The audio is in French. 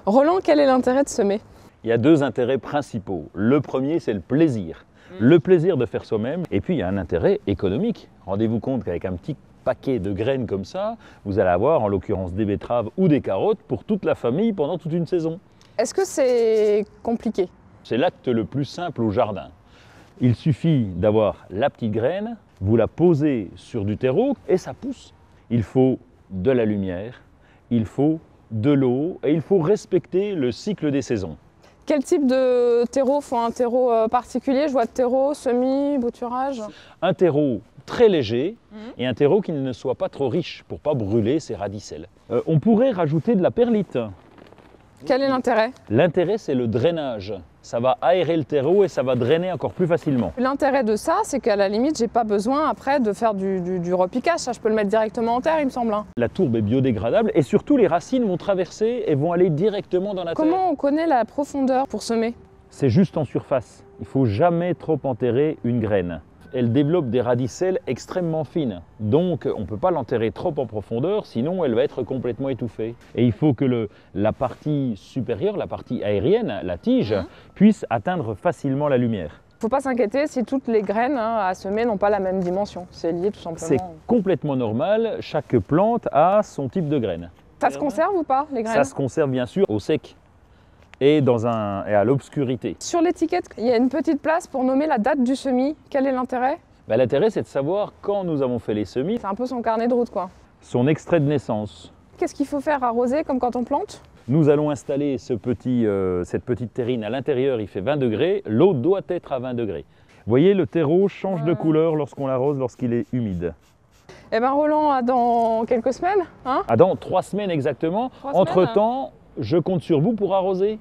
Roland, quel est l'intérêt de semer? Il y a deux intérêts principaux. Le premier, c'est le plaisir. Le plaisir de faire soi-même. Et puis, il y a un intérêt économique. Rendez-vous compte qu'avec un petit paquet de graines comme ça, vous allez avoir, en l'occurrence, des betteraves ou des carottes pour toute la famille pendant toute une saison. Est-ce que c'est compliqué? C'est l'acte le plus simple au jardin. Il suffit d'avoir la petite graine, vous la posez sur du terreau et ça pousse. Il faut de la lumière, il faut de l'eau et il faut respecter le cycle des saisons. Quel type de terreau? Faut un terreau particulier? Je vois de terreau, semis, bouturage. Un terreau très léger et un terreau qui ne soit pas trop riche pour ne pas brûler ses radicelles. On pourrait rajouter de la perlite. Quel est l'intérêt? L'intérêt, c'est le drainage. Ça va aérer le terreau et ça va drainer encore plus facilement. L'intérêt de ça, c'est qu'à la limite, j'ai pas besoin après de faire du repiquage. Ça, je peux le mettre directement en terre, il me semble. La tourbe est biodégradable et surtout les racines vont traverser et vont aller directement dans la terre. Comment on connaît la profondeur pour semer? C'est juste en surface. Il ne faut jamais trop enterrer une graine. Elle développe des radicelles extrêmement fines. Donc on ne peut pas l'enterrer trop en profondeur, sinon elle va être complètement étouffée. Et il faut que la partie supérieure, la partie aérienne, la tige, puisse atteindre facilement la lumière. Il ne faut pas s'inquiéter si toutes les graines à semer n'ont pas la même dimension. C'est lié tout simplement. C'est complètement normal, chaque plante a son type de graine. Ça se conserve ou pas, les graines? Ça se conserve bien sûr au sec et à l'obscurité. Sur l'étiquette, il y a une petite place pour nommer la date du semis. Quel est l'intérêt? L'intérêt, c'est de savoir quand nous avons fait les semis. C'est un peu son carnet de route, quoi. Son extrait de naissance. Qu'est-ce qu'il faut faire? Arroser comme quand on plante? Nous allons installer cette petite terrine à l'intérieur, il fait 20 degrés. L'eau doit être à 20 degrés. Vous voyez, le terreau change de couleur lorsqu'on l'arrose, lorsqu'il est humide. Eh bien Roland, dans quelques semaines, hein? Dans 3 semaines exactement. Entre-temps, je compte sur vous pour arroser.